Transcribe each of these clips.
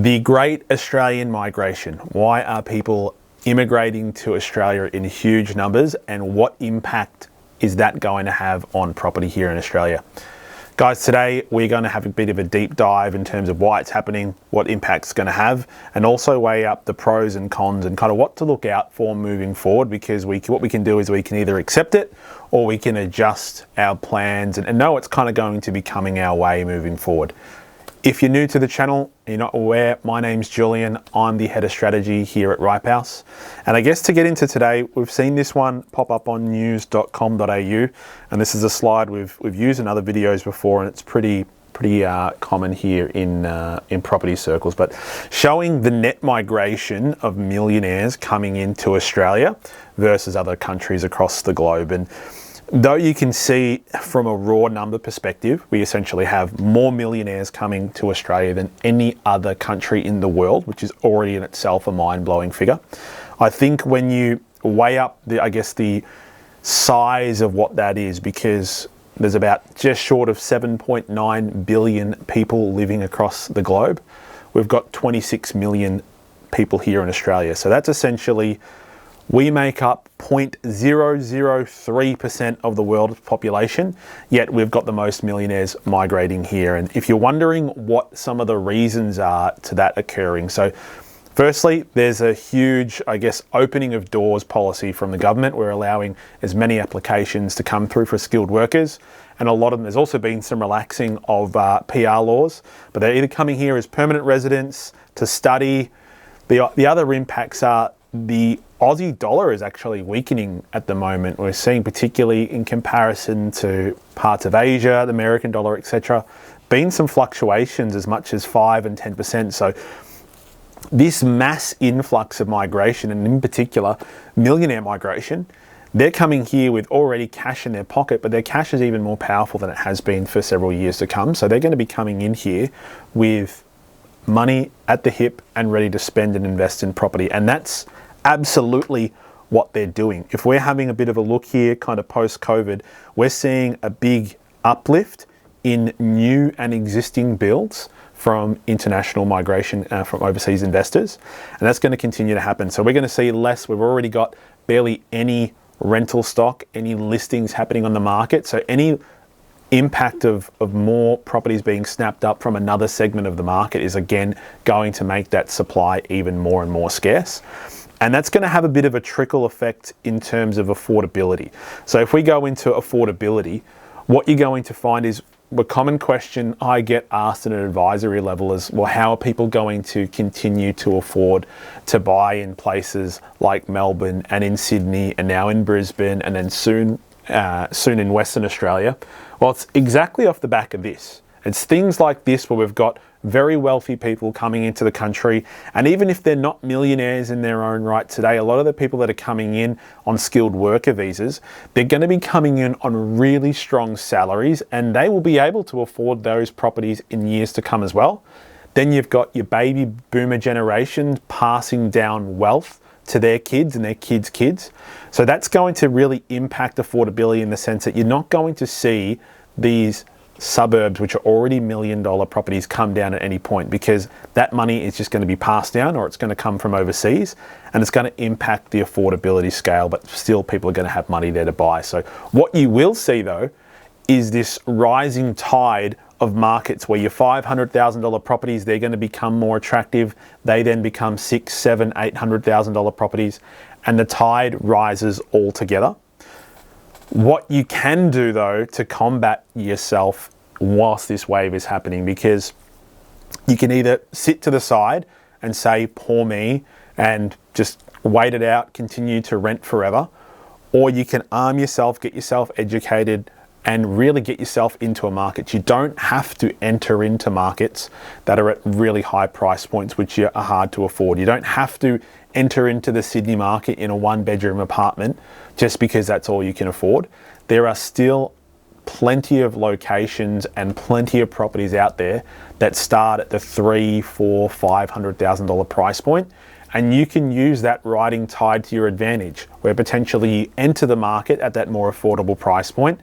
The Great Australian Migration. Why are people immigrating to Australia in huge numbers, and what impact is that going to have on property here in Australia? Guys, today we're going to have a bit of a deep dive in terms of why it's happening, what impact it's going to have, and also weigh up the pros and cons and kind of what to look out for moving forward, because what we can do is we can either accept it or we can adjust our plans and know it's kind of going to be coming our way moving forward. If you're new to the channel, you're not aware, my name's Julian. I'm the head of strategy here at Ripehouse. And I guess to get into today, we've seen this one pop up on news.com.au. And this is a slide we've used in other videos before, and it's pretty common here in property circles, but showing the net migration of millionaires coming into Australia versus other countries across the globe. And though you can see from a raw number perspective, we essentially have more millionaires coming to Australia than any other country in the world, which is already in itself a mind-blowing figure. I think when you weigh up the size of what that is, because there's about just short of 7.9 billion people living across the globe. We've got 26 million people here in Australia. So that's essentially, we make up 0.003% of the world's population, yet we've got the most millionaires migrating here. And if you're wondering what some of the reasons are to that occurring, so firstly, there's a huge, opening of doors policy from the government. We're allowing as many applications to come through for skilled workers, and a lot of them, there's also been some relaxing of PR laws, but they're either coming here as permanent residents to study. The other impacts are the Aussie dollar is actually weakening at the moment. We're seeing, particularly in comparison to parts of Asia, the American dollar, etc., been some fluctuations as much as 5 and 10%. So this mass influx of migration, and in particular millionaire migration, they're coming here with already cash in their pocket, but their cash is even more powerful than it has been for several years to come. So they're going to be coming in here with money at the hip and ready to spend and invest in property. And that's absolutely what they're doing. If we're having a bit of a look here, kind of post-COVID, we're seeing a big uplift in new and existing builds from international migration from overseas investors. And that's going to continue to happen. So we're going to see less. We've already got barely any rental stock, any listings happening on the market. So any impact of more properties being snapped up from another segment of the market is again going to make that supply even more and more scarce. And that's going to have a bit of a trickle effect in terms of affordability. So if we go into affordability, what you're going to find is a common question I get asked at an advisory level is, well, how are people going to continue to afford to buy in places like Melbourne and in Sydney and now in Brisbane and then soon in Western Australia? Well, it's exactly off the back of this. It's things like this where we've got very wealthy people coming into the country, and even if they're not millionaires in their own right today, a lot of the people that are coming in on skilled worker visas, they're going to be coming in on really strong salaries, and they will be able to afford those properties in years to come as well. Then you've got your baby boomer generation passing down wealth to their kids and their kids' kids. So that's going to really impact affordability in the sense that you're not going to see these suburbs, which are already $1 million properties, come down at any point, because that money is just going to be passed down, or it's going to come from overseas, and it's going to impact the affordability scale, but still people are going to have money there to buy. So what you will see though is this rising tide of markets where your $500,000 properties, they're going to become more attractive. They then become $600,000, $700,000, $800,000 properties, and the tide rises all together. What you can do though to combat yourself whilst this wave is happening, because you can either sit to the side and say, poor me, and just wait it out, continue to rent forever, or you can arm yourself, get yourself educated, and really get yourself into a market. You don't have to enter into markets that are at really high price points, which are hard to afford. You don't have to enter into the Sydney market in a one-bedroom apartment just because that's all you can afford. There are still plenty of locations and plenty of properties out there that start at the $300,000, $400,000, $500,000 price point, and you can use that riding tide to your advantage, where potentially you enter the market at that more affordable price point,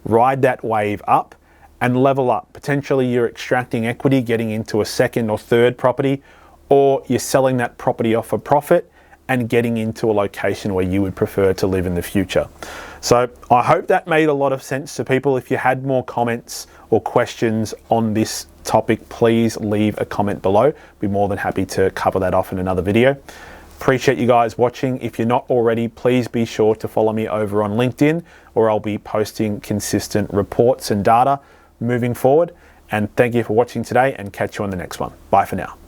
ride that wave up, and level up. Potentially you're extracting equity, getting into a second or third property, or you're selling that property off for profit and getting into a location where you would prefer to live in the future. So I hope that made a lot of sense to people. If you had more comments or questions on this topic, please leave a comment below. Be more than happy to cover that off in another video. Appreciate you guys watching. If you're not already, please be sure to follow me over on LinkedIn, where I'll be posting consistent reports and data moving forward. And thank you for watching today, and catch you on the next one. Bye for now.